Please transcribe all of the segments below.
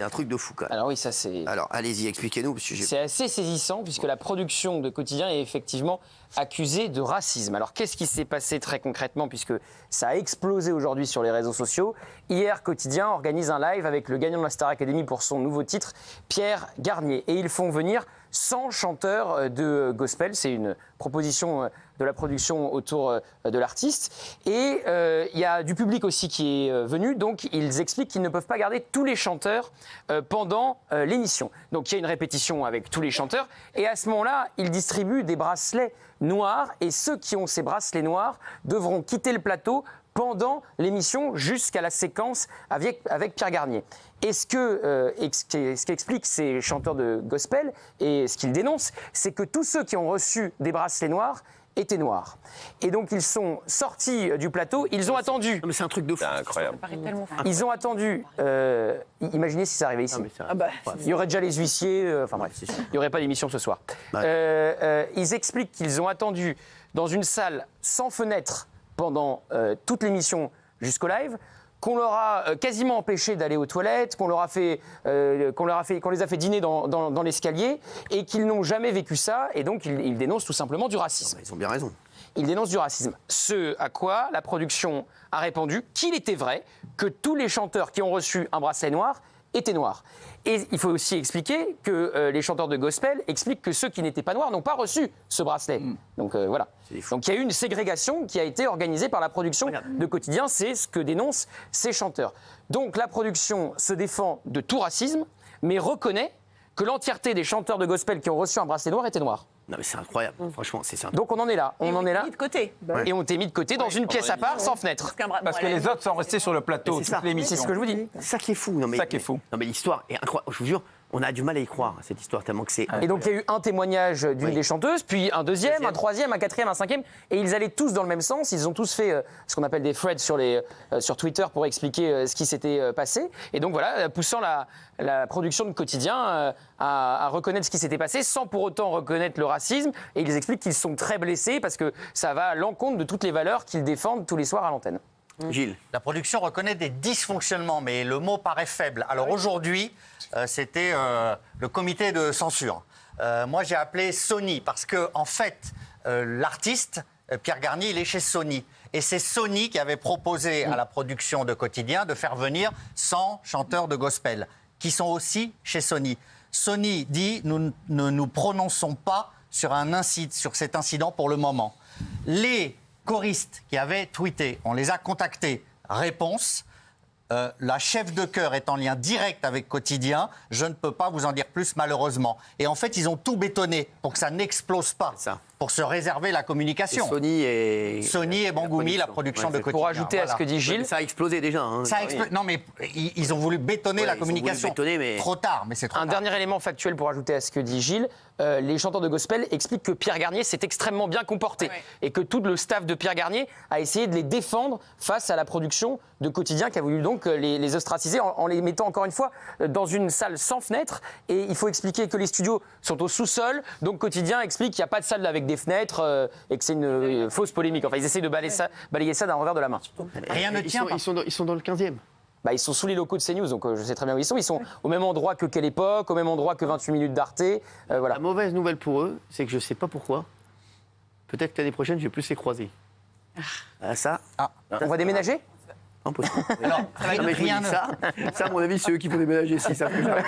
C'est un truc de fou, quand même. Alors oui, ça c'est... Alors, allez-y, expliquez-nous. C'est assez saisissant puisque la production de Quotidien est effectivement accusée de racisme. Alors qu'est-ce qui s'est passé très concrètement puisque ça a explosé aujourd'hui sur les réseaux sociaux. Hier, Quotidien organise un live avec le gagnant de la Star Academy pour son nouveau titre, Pierre Garnier. Et ils font venir 100 chanteurs de gospel. C'est une proposition de la production autour de l'artiste. Et il y a du public aussi qui est venu. Donc ils expliquent qu'ils ne peuvent pas garder tous les chanteurs pendant l'émission. Donc il y a une répétition avec tous les chanteurs. Et à ce moment-là, ils distribuent des bracelets noirs. Et ceux qui ont ces bracelets noirs devront quitter le plateau pendant l'émission jusqu'à la séquence avec Pierre Garnier. Et ce qu'expliquent ces chanteurs de gospel et ce qu'ils dénoncent, c'est que tous ceux qui ont reçu des bracelets noirs étaient noirs. Et donc ils sont sortis du plateau, ils ont attendu. Non, mais c'est un truc de fou. C'est incroyable. Ils ont attendu. Imaginez si ça arrivait ici. Il y aurait déjà les huissiers. Enfin bref, il n'y aurait pas d'émission ce soir. Ils expliquent qu'ils ont attendu dans une salle sans fenêtre pendant toute l'émission jusqu'au live, qu'on leur a quasiment empêché d'aller aux toilettes, qu'on les a fait dîner dans l'escalier et qu'ils n'ont jamais vécu ça. Et donc ils dénoncent tout simplement du racisme. Ils ont bien raison. Ils dénoncent du racisme. Ce à quoi la production a répondu qu'il était vrai que tous les chanteurs qui ont reçu un bracelet noir étaient noirs. Et il faut aussi expliquer que les chanteurs de gospel expliquent que ceux qui n'étaient pas noirs n'ont pas reçu ce bracelet. Donc voilà. Donc il y a eu une ségrégation qui a été organisée par la production de Quotidien, c'est ce que dénoncent ces chanteurs. Donc la production se défend de tout racisme, mais reconnaît que l'entièreté des chanteurs de gospel qui ont reçu un bracelet noir étaient noirs. Non, mais c'est incroyable. Franchement, c'est ça. Donc on en est là. On en est là. Mis de côté. Et on t'est mis de côté dans une pièce à part, sans fenêtre. Parce que les autres sont restés sur le plateau toute l'émission. C'est ce que je vous dis. C'est ça qui est fou. Non, mais, ça qui est fou. Non, mais l'histoire est incroyable. Je vous jure, on a du mal à y croire, cette histoire, tellement que c'est... Et donc il y a eu un témoignage d'une des chanteuses, puis un deuxième, un troisième, un quatrième, un cinquième, et ils allaient tous dans le même sens. Ils ont tous fait ce qu'on appelle des threads sur Twitter pour expliquer ce qui s'était passé. Et donc voilà, poussant la production de Quotidien à reconnaître ce qui s'était passé, sans pour autant reconnaître le racisme. Et ils expliquent qu'ils sont très blessés parce que ça va à l'encontre de toutes les valeurs qu'ils défendent tous les soirs à l'antenne. Gilles. La production reconnaît des dysfonctionnements, mais le mot paraît faible. Alors aujourd'hui, c'était le comité de censure. Moi, j'ai appelé Sony parce que, en fait, l'artiste, Pierre Garnier, il est chez Sony. Et c'est Sony qui avait proposé à la production de Quotidien de faire venir 100 chanteurs de gospel, qui sont aussi chez Sony. Sony dit, nous ne nous prononçons pas sur cet incident pour le moment. Les choristes qui avaient tweeté, on les a contactés. Réponse, la chef de chœur est en lien direct avec Quotidien, je ne peux pas vous en dire plus malheureusement. Et en fait, ils ont tout bétonné pour que ça n'explose pas, pour se réserver la communication. Sony et Bangoumi, la production de Quotidien. Pour ajouter à ce que dit Gilles... Ça a explosé déjà. Hein. Non mais ils ont voulu bétonner la communication. Trop tard, mais c'est trop tard. Un dernier élément factuel pour ajouter à ce que dit Gilles. Les chanteurs de gospel expliquent que Pierre Garnier s'est extrêmement bien comporté et que tout le staff de Pierre Garnier a essayé de les défendre face à la production de Quotidien qui a voulu donc les ostraciser en les mettant encore une fois dans une salle sans fenêtre. Et il faut expliquer que les studios sont au sous-sol, donc Quotidien explique qu'il n'y a pas de salle avec des fenêtres et que c'est une fausse polémique. Enfin, ils essayent de balayer ça d'un revers de la main. Rien ne tient. Ils sont dans le 15e. Ils sont sous les locaux de CNews, donc je sais très bien où ils sont. Ils sont au même endroit que Quelle Époque, au même endroit que 28 minutes d'Arte. Voilà. La mauvaise nouvelle pour eux, c'est que je ne sais pas pourquoi. Peut-être que l'année prochaine, je vais plus les croiser. On va déménager ? Impossible. Alors, ça, à mon avis, c'est eux qui vont déménager si ça fait jamais.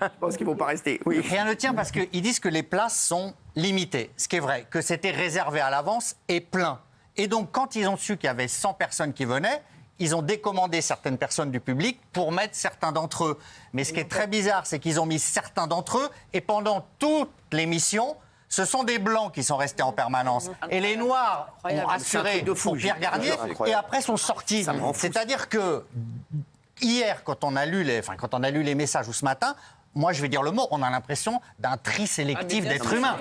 Je pense qu'ils ne vont pas rester. Oui. Rien ne tient parce qu'ils disent que les places sont limitées. Ce qui est vrai, que c'était réservé à l'avance et plein. Et donc, quand ils ont su qu'il y avait 100 personnes qui venaient, ils ont décommandé certaines personnes du public pour mettre certains d'entre eux. Mais ce qui est très bizarre, c'est qu'ils ont mis certains d'entre eux et pendant toute l'émission, ce sont des Blancs qui sont restés en permanence. Et les Noirs ont assuré pour Pierre Garnier et après sont sortis. C'est-à-dire que hier, quand on a lu les messages ou ce matin, moi, je vais dire le mot, on a l'impression d'un tri sélectif d'êtres humains.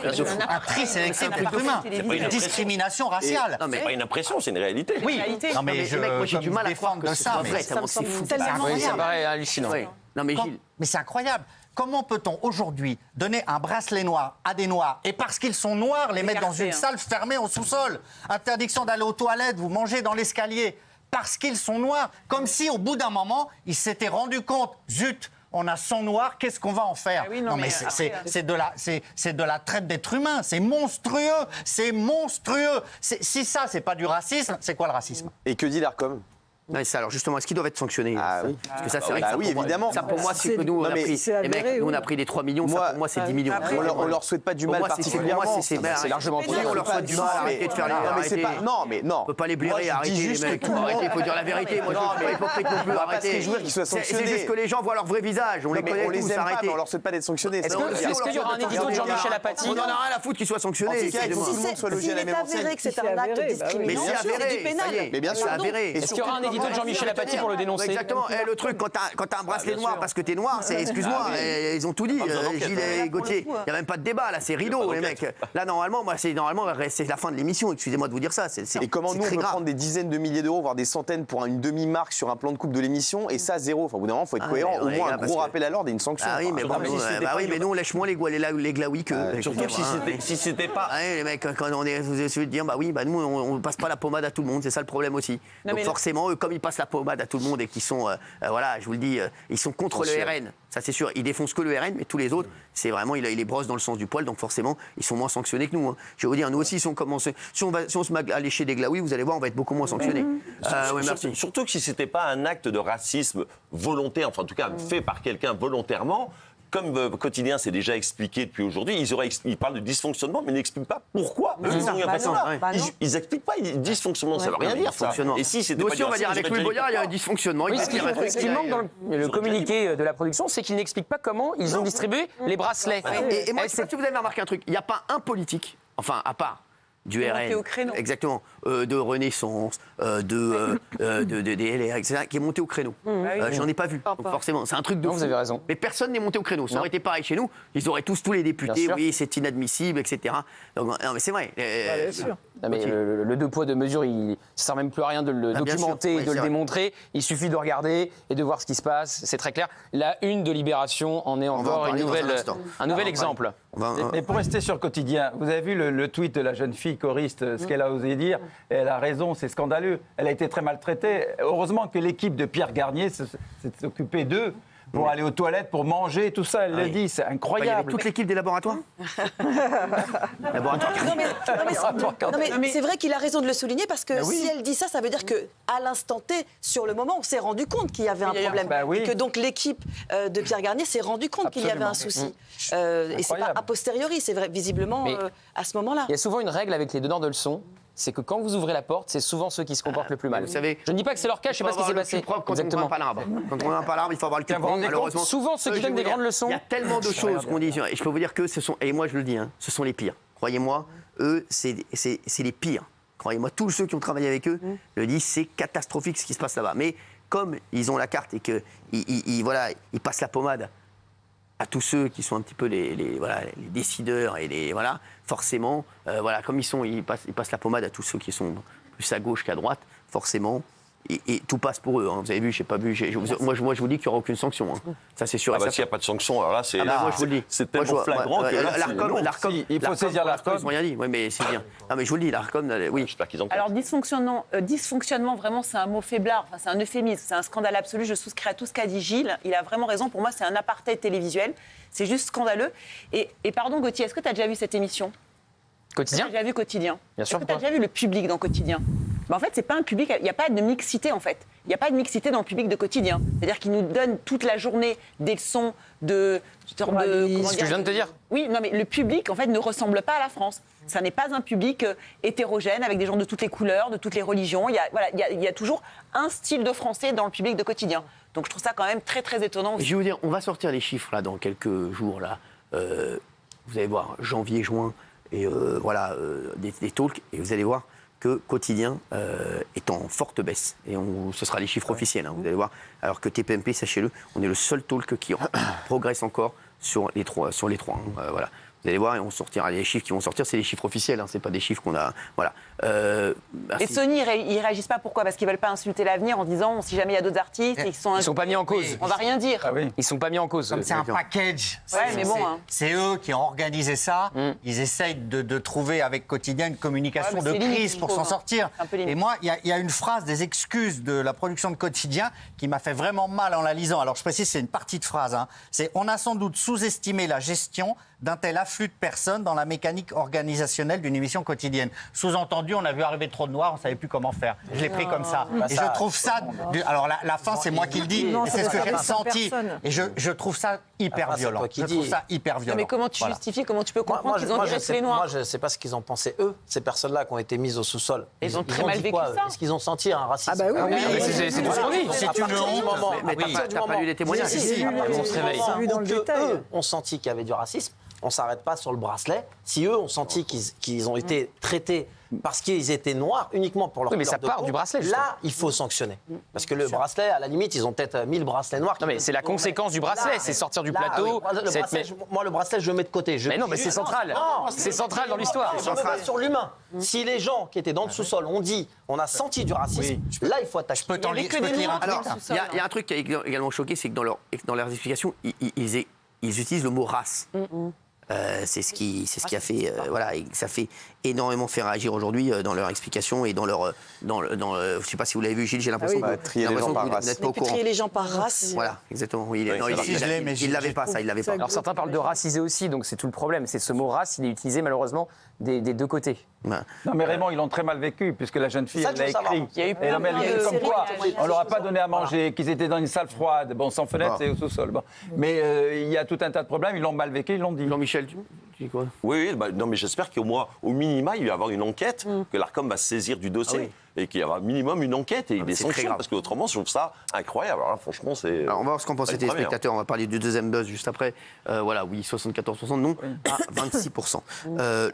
Un tri sélectif d'êtres humains. Une discrimination raciale. Non, mais c'est pas une impression, c'est une réalité. Oui, non, mais moi, j'ai du mal à croire de que ça. c'est fou. Ça paraît hallucinant. Non, mais Gilles... Mais c'est incroyable. Comment peut-on aujourd'hui donner un bracelet noir à des Noirs et parce qu'ils sont noirs, les mettre dans une salle fermée au sous-sol? Interdiction d'aller aux toilettes, vous mangez dans l'escalier parce qu'ils sont noirs. Comme si, au bout d'un moment, ils s'étaient rendus compte, zut, on a sang noir, qu'est-ce qu'on va en faire? oui, non, mais c'est de la traite d'êtres humains, c'est monstrueux, c'est monstrueux. Si ça, c'est pas du racisme, c'est quoi le racisme? Et que dit l'ARCOM? Ouais, ça, alors justement, est-ce qu'ils doivent être sanctionnés? Ah oui. Parce que ça, c'est vrai que ça, oui, pour moi- évidemment. Ça, pour moi, c'est que nous, on a pris, les mecs, nous, on a pris des 3 millions, ça, pour moi, c'est 10 millions. On leur souhaite pas du mal particulièrement. C'est largement trop. On leur souhaite du mal, arrêtez de faire les... Non, mais c'est pas... Non, mais non. On peut pas les blairer, Moi, je dis arrêtez les juste mecs. que tout le Arrêtez, monde- il faut dire la vérité. Moi, je suis pas hypocrite non plus, On va pas se arrêtez. réjouir qu'ils soient C'est sanctionnés. juste que les gens voient leur vrai visage, on les connaît On les tous, aime pas, arrêtez. mais on leur souhaite pas d'être sanctionnés. Est-ce qu'il y aura un édito de Jean-Michel Apathy? On en a rien à foutre qu'ils soient En sanctionnés. tout cas, il faut que tout le monde soit logé à la même enseigne. avéré que c'est C'est un acte avéré, bah oui. Mais discriminant, c'est c'est avéré, du pénal. ça y est. Mais bien sûr. C'est avéré. Est-ce qu'il y aura un édito de Jean-Michel Apathy pour le dénoncer? Exactement. Le truc, quand t'as un bracelet noir parce que t'es noir, c'est, excuse-moi, ils ont tout dit. Gilles et Gauthier, il n'y a même pas de débat, là, c'est rideau, les mecs. Là, normalement, c'est la fin de l'émission, excusez-moi de vous dire ça. Et comment nous, on peut prendre des dizaines de milliers d'euros, voire des centaines pour une demi-marque sur un plan de coupe de l'émission, et ça, zéro. Enfin, au bout d'un moment, il faut être cohérent. Au moins, un gros rappel à l'ordre et une sanction. Ah oui, mais bon, mais nous, on lèche moins les glaouis que. Surtout si c'était pas. Les mecs, quand on est. Je veux dire, nous, on passe pas la pommade à tout le monde, c'est ça le problème aussi. Donc forcément, eux, comme ils passent la pommade à tout le monde et qu'ils sont. Voilà, je vous le dis, ils sont contre le RN. Ça, c'est sûr. Ils défoncent que le RN, mais tous les autres, c'est vraiment, ils les brossent dans le sens du poil, donc forcément, ils sont moins sanctionnés que nous. Hein. Je vais vous dire, nous aussi, si on se met à lécher des glaouis, vous allez voir, on va être beaucoup moins sanctionnés. Oui, merci. Surtout que si ce n'était pas un acte de racisme volontaire, enfin en tout cas fait par quelqu'un volontairement, comme Quotidien s'est déjà expliqué depuis aujourd'hui, ils parlent de dysfonctionnement, mais ils n'expliquent pas pourquoi. Ils n'expliquent pas dysfonctionnement, ça ne veut rien dire. Ça. Et si c'était nous pas aussi, on va dire, avec Louis Boyard, il y a un dysfonctionnement. Oui, ce qui manque dans le communiqué de la production, c'est qu'ils n'expliquent pas comment ils ont distribué les bracelets. Et moi, je sais pas si vous avez remarqué un truc, il n'y a pas un politique, enfin, à part du RN, au créneau. Exactement, de Renaissance, des LR, etc., qui est monté au créneau. J'en ai pas vu, donc forcément, c'est un truc de fou. Vous avez raison. Mais personne n'est monté au créneau. Ça aurait été pareil chez nous, ils auraient tous les députés, oui, c'est inadmissible, etc. Donc, non, mais c'est vrai. Bien sûr. Non, mais le deux poids, deux mesures, ça sert même plus à rien de le documenter et de le démontrer. Il suffit de regarder et de voir ce qui se passe. C'est très clair. La une de Libération en est encore un nouvel exemple. Mais pour rester sur Quotidien, vous avez vu le tweet de la jeune fille choriste, ce qu'elle a osé dire. Elle a raison, c'est scandaleux. Elle a été très maltraitée. Heureusement que l'équipe de Pierre Garnier s'est occupée d'eux pour aller aux toilettes, pour manger, tout ça. Elle le dit, c'est incroyable. Il y avait toute l'équipe des laboratoires. Mais c'est vrai qu'il a raison de le souligner parce que si elle dit ça, ça veut dire que à l'instant T, sur le moment, on s'est rendu compte qu'il y avait un problème et que donc l'équipe de Pierre Garnier s'est rendu compte qu'il y avait un souci. Et c'est pas a posteriori, c'est vrai visiblement à ce moment-là. Il y a souvent une règle avec les donneurs de leçons. C'est que quand vous ouvrez la porte, c'est souvent ceux qui se comportent le plus mal. Vous savez, je ne dis pas que c'est leur cas, je ne sais pas ce qui s'est passé. Quand on ne pas l'arbre. Quand on n'a pas l'arbre, il faut avoir le cul propre. Malheureusement, souvent ceux qui donnent des grandes leçons. Il y a tellement de choses qu'on dit. Et je peux vous dire que ce sont, et moi je le dis, ce sont les pires. Croyez-moi, eux, c'est les pires. Croyez-moi, tous ceux qui ont travaillé avec eux le disent, c'est catastrophique ce qui se passe là-bas. Mais comme ils ont la carte et qu'ils passent la pommade à tous ceux qui sont un petit peu les décideurs et forcément, comme ils passent la pommade à tous ceux qui sont plus à gauche qu'à droite, forcément, et tout passe pour eux. Hein. Vous avez vu, j'ai pas vu. Moi, je vous dis qu'il n'y aura aucune sanction. Hein. Ça, c'est sûr. S'il n'y a pas de sanction, alors là, c'est moi, je vous le dis. C'est tellement flagrant que là, l'ARCOM, il faut saisir l'ARCOM. Ils n'ont rien dit. Oui, mais c'est bien. Non, mais je vous le dis, l'ARCOM, oui. J'espère qu'ils enquêtent. Alors dysfonctionnement, vraiment, c'est un mot faiblard. Enfin, c'est un euphémisme, c'est un scandale absolu. Je souscris à tout ce qu'a dit Gilles. Il a vraiment raison. Pour moi, c'est un apartheid télévisuel. C'est juste scandaleux. Et pardon, Gauthier, est-ce que tu as déjà vu cette émission? Quotidien? Tu as déjà vu Quotidien? Bien sûr. Est-ce que tu as déjà vu le public dans Quotidien? En fait, c'est pas un public, il n'y a pas de mixité en fait. Il n'y a pas de mixité dans le public de Quotidien. C'est-à-dire qu'ils nous donnent toute la journée des leçons de ce que je viens de te dire. Oui, non, mais le public en fait ne ressemble pas à la France. Ça n'est pas un public hétérogène avec des gens de toutes les couleurs, de toutes les religions. Il y a toujours un style de français dans le public de Quotidien. Donc je trouve ça quand même très très étonnant. Je vais vous dire, on va sortir les chiffres là dans quelques jours là. Vous allez voir janvier, juin et des talks et vous allez voir que Quotidien est en forte baisse. Et ce sera les chiffres officiels, vous allez voir. Alors que TPMP, sachez-le, on est le seul talk qui progresse encore sur les trois. Voilà. Vous allez voir, et on sortira les chiffres qui vont sortir, c'est les chiffres officiels, hein, c'est pas des chiffres qu'on a. Voilà. Et Sony, ils réagissent pas pourquoi? Parce qu'ils veulent pas insulter l'avenir en disant si jamais il y a d'autres artistes et Ils sont pas mis en cause. On va rien dire. Ah oui. Ils sont pas mis en cause. Comme c'est un package. Ouais, mais bon, hein. C'est eux qui ont organisé ça. Ils essayent de trouver avec Quotidien une communication Ouais, mais de c'est limite, crise pour il faut, s'en sortir. c'est un peu limite. Et moi, il y a une phrase des excuses de la production de Quotidien qui m'a fait vraiment mal en la lisant. Alors je précise, c'est une partie de phrase. Hein. C'est: on a sans doute sous-estimé la gestion d'un tel afflux de personnes dans la mécanique organisationnelle d'une émission quotidienne. Sous-entendu, on a vu arriver trop de noirs, on ne savait plus comment faire. Je l'ai pris comme ça. Et je trouve ça... Alors la fin, c'est moi qui le dis, et c'est ce que j'ai ressenti. Et je trouve ça hyper violent. Je trouve ça hyper violent. Mais comment tu justifies, comment tu peux comprendre qu'ils ont viré tous les noirs? Moi, je ne sais pas ce qu'ils ont pensé, eux, ces personnes-là qui ont été mises au sous-sol. Ils ont très mal dit vécu quoi, ça. Est-ce qu'ils ont senti un racisme? Ah bah oui, C'est tout ce qu'on dit. C'est une honte. Mais t'as pas lu les témoignages. Si, on se réveille. Vu dans le détail. eux ont senti qu'il y avait du racisme, on ne s'arrête pas sur le bracelet. Si eux ont senti qu'ils ont été traités parce qu'ils étaient noirs uniquement pour leur Oui, mais couleur ça de part peau, du bracelet, justement. là, il faut sanctionner. Parce que le bracelet, à la limite, ils ont peut-être 1000 bracelets noirs. Non, mais c'est la conséquence du bracelet, c'est sortir du plateau. Oui, le bracelet, moi, le bracelet, je le mets de côté. Mais non, mais c'est central. C'est central dans l'histoire. Je me base sur l'humain. Si les gens qui étaient dans le sous-sol ont dit on a senti du racisme, là, il faut attaquer. Je peux te lire un truc. Alors, il y a un truc qui a également choqué, c'est que dans leurs explications, ils utilisent le mot race. C'est ce qui a fait, voilà, et ça fait énormément faire réagir aujourd'hui dans leur explication et dans leur, je sais pas si vous l'avez vu, Gilles, j'ai l'impression que trier les gens par race. vous n'êtes pas au courant. Trier les gens par race. Voilà, exactement. Oui, Oui, il l'avait pas, ça, il l'avait pas. Alors certains parlent de raciser aussi, donc c'est tout le problème. C'est ce mot race, il est utilisé malheureusement des deux côtés. Voilà. Non, mais Raymond, ils l'ont très mal vécu, puisque la jeune fille, C'est ça elle que l'a je veux savoir. écrit. Il y a eu Et non, mais elle plein dit de comme quoi, séries. on leur a pas donné à manger, qu'ils étaient dans une salle froide. Bon, sans fenêtre, c'est au sous-sol. Bon. Mais il y a tout un tas de problèmes, ils l'ont mal vécu, ils l'ont dit. Jean-Michel, tu dis quoi? Oui, non, mais j'espère qu'au moins, au minima, il va y avoir une enquête, que l'ARCOM va se saisir du dossier, et qu'il y aura minimum une enquête et des c'est très sanctions, grave. parce qu'autrement, je trouve ça incroyable. Alors là, franchement, c'est... Alors on va voir ce qu'en pensent pas les une première. téléspectateurs. On va parler du deuxième buzz juste après. Voilà, oui, 74%, non, à 26%.